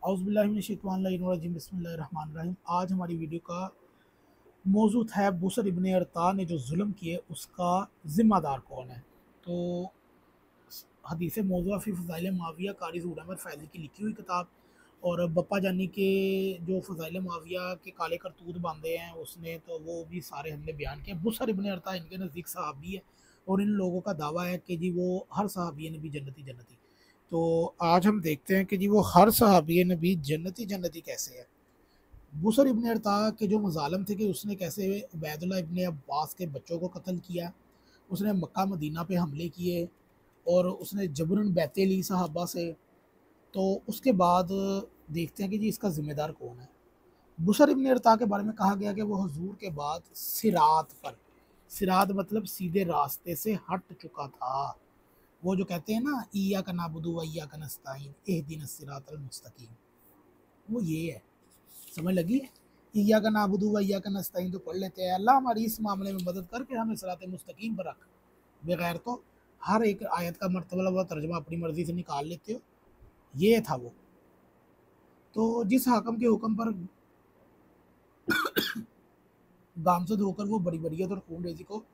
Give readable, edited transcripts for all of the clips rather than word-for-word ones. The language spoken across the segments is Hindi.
औज़ुबिल्लाहि बिस्मिल्लाहिर्रहमानिर्रहीम। आज हमारी वीडियो का मौजूद है बुसर इब्ने अरता ने जो जुल्म किए उसका ज़िम्मेदार कौन है। तो हदीस मौज़ूआ फ़ी फ़ज़ाइल मुआविया कारी ज़हूर अहमद फ़ैज़ी की लिखी हुई किताब और बप्पा जानी के जो फ़ज़ाइल मुआविया के काले करतूत बांधे हैं उसने, तो वो भी सारे हमने बयान किए। बुसर इब्ने अरता इनके नज़दीक सहाबी है और इन लोगों का दावा है कि जी वो हर सहाबी नबी जन्नती जन्नती। तो आज हम देखते हैं कि जी वो हर सहाबी नबी जन्नती जन्नती कैसे है। बुसर इब्ने अरता के जो मज़ालम थे कि उसने कैसे उबैदुल्लाह इब्ने अब्बास के बच्चों को कत्ल किया, उसने मक्का मदीना पे हमले किए और उसने जबरन बैतें ली सहाबा से। तो उसके बाद देखते हैं कि जी इसका ज़िम्मेदार कौन है। बुसर इब्ने अरता के बारे में कहा गया कि वो हुजूर के बाद सिरात पर, सिरात मतलब सीधे रास्ते से हट चुका था। वो जो कहते हैं ना, इय्याका नअबुदु व इय्याका नस्तईन इहदिनस सिरातल मुस्तकीम, वो ये है। समझ लगी है? इय्याका नअबुदु व इय्याका नस्तईन तो पढ़ लेते हैं, अल्लाह हमारी इस मामले में मदद करके हमें सिरात मुस्तकीम पर रख। बगैर तो हर एक आयत का मर्तबा व तर्जमा अपनी मर्जी से निकाल लेते हो। ये था वो। तो जिस हाकम के हुक्म पर गामजद होकर वो बड़ी बरीत और खून रेजी को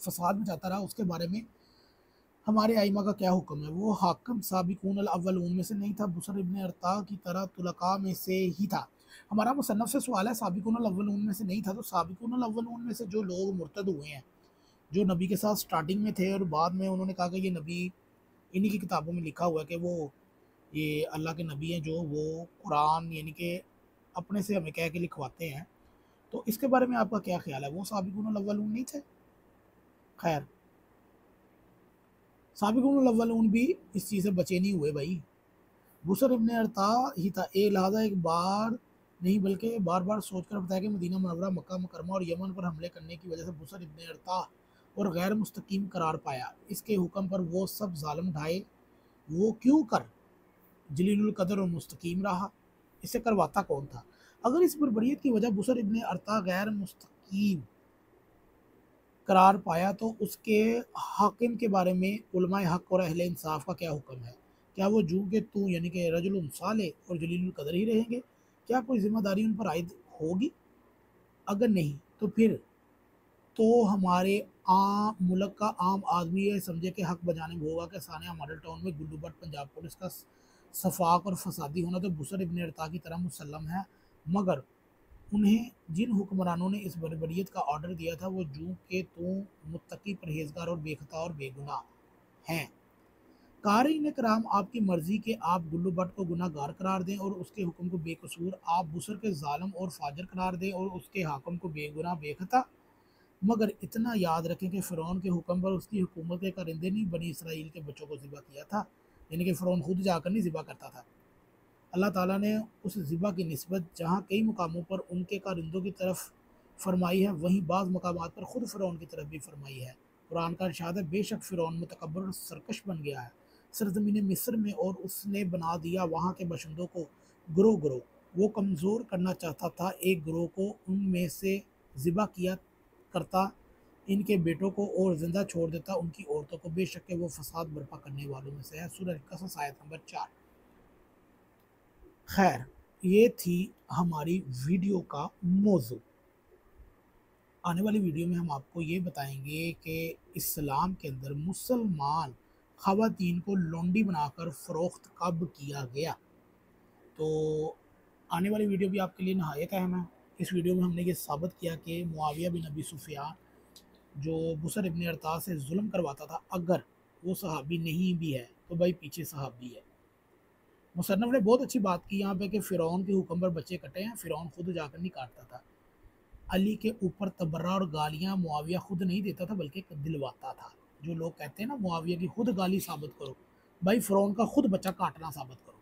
फसाद मचाता रहा, उसके बारे में हमारे आइमा का क्या हुक्म है। वो हाकम साबिकून अल अव्वलून में से नहीं था, बुसर इब्ने अरता की तरह तुलका में से ही था। हमारा मुसन्नफ से सवाल है, साबिकून अल अव्वलून में से नहीं था, तो साबिकून अल अव्वलून में से जो लोग मुर्तद हुए हैं, जो नबी के साथ स्टार्टिंग में थे और बाद में उन्होंने कहा कि ये नबी, इन्हीं की किताबों में लिखा हुआ है कि वो ये अल्लाह के नबी हैं, जो वो कुरान यानी कि अपने से हमें कह के लिखवाते हैं। तो इसके बारे में आपका क्या ख्याल है? वो साबिकून अल अव्वलून नहीं थे? खैर, साबिकून अल अव्वलून भी इस चीज़ से बचे नहीं हुए भाई। बुसर इब्ने अरता ही था। लिहाजा एक बार नहीं बल्कि बार बार सोचकर बताया कि मदीना मुनव्वरा, मक्का मुकरमा और यमन पर हमले करने की वजह से बुसर इब्ने अरता और गैर मुस्तकीम करार पाया। इसके हुक्म पर वो सब जालिम ढाए, वो क्यों कर जलीलुल कदर और मुस्तकीम रहा। इसे करवाता कौन था? अगर इस बर्बरियत की वजह बुसर इब्ने अरता गैर मुस्तकीम करार पाया, तो उसके हाकिम के बारे में उलमाए हक और अहले इंसाफ का क्या हुक्म है? क्या वो जू के तू यानी कि रजुल साले और जलीलुल कदर ही रहेंगे? क्या कोई जिम्मेदारी उन पर आयद होगी? अगर नहीं तो फिर तो हमारे आम मुल्क का आम आदमी ये समझे कि हक बजाने में होगा कि सानिया मॉडल टाउन में गुल्लू भट्ट पंजाब पुलिस का सफाक और फसादी होना तो बुसर इब्ने अरता की तरह मुसल्लम है। मगर उन्हें जिन हुक्मरानों ने इस बर्बरियत का ऑर्डर दिया था, वो जू के तू मुत्तकी परहेजगार और बेखता और बेगुनाह हैं। क़ारीन कराम, आपकी मर्जी के आप गुल्लू भट्ट को गुनाहगार करार दें और उसके हुक्म को बेकसूर, आप बुसर के जालिम और फाजर करार दें और उसके हाकम को बेगुनाह बेखता। मगर इतना याद रखें कि फ़िरौन के हुक्म पर उसकी हुकूमत के कारिंदे ने बनी इसराइल के बच्चों को ज़िबा किया था। यानी कि फ़िरौन खुद जाकर नहीं ज़िबा करता था। अल्लाह ताला ने उस ज़िबा की निस्बत जहाँ कई मुकामों पर उनके कारिंदों की तरफ फरमाई है, वहीं बाज़ मकामात पर ख़ुद फ़िरौन की तरफ भी फरमाई है। कुरान का इरशाद है, बेशक फ़िरौन मुतकब्बर और सरकश बन गया है सरज़मीन मिस्र में, और उसने बना दिया वहाँ के बशिंदों को ग्रोह ग्रोह। वो कमज़ोर करना चाहता था एक ग्रोह को, उनमें से ज़िबा किया करता इनके बेटों को और ज़िंदा छोड़ देता उनकी औरतों को। बेशक के वो फसाद बर्पा करने वालों में से है। सूरह कसस आयत नंबर 4। खैर, ये थी हमारी वीडियो का मौजू। आने वाली वीडियो में हम आपको ये बताएंगे कि इस्लाम के अंदर मुसलमान ख़वातीन को लौंडी बनाकर फ़रोख्त कब किया गया। तो आने वाली वीडियो भी आपके लिए नहायत अहम है। इस वीडियो में हमने ये साबित किया कि मुआविया बिन अबी सुफियान जो बुसर इब्ने अरता से जुल्म करवाता था, अगर वो सहाबी नहीं भी है तो भाई पीछे सहाबी है। मुसन्नफ ने बहुत अच्छी बात की यहाँ पे कि फ़िरौन के हुक्म पर बच्चे कटे हैं, फ़िरौन खुद जाकर नहीं काटता था। अली के ऊपर तबर्रा और गालियाँ मुआविया खुद नहीं देता था बल्कि दिलवाता था। जो लोग कहते हैं ना मुआविया की खुद गाली साबित करो, भाई फ़िरौन का खुद बच्चा काटना साबित करो।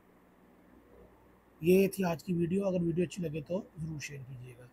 ये थी आज की वीडियो। अगर वीडियो अच्छी लगे तो ज़रूर शेयर कीजिएगा।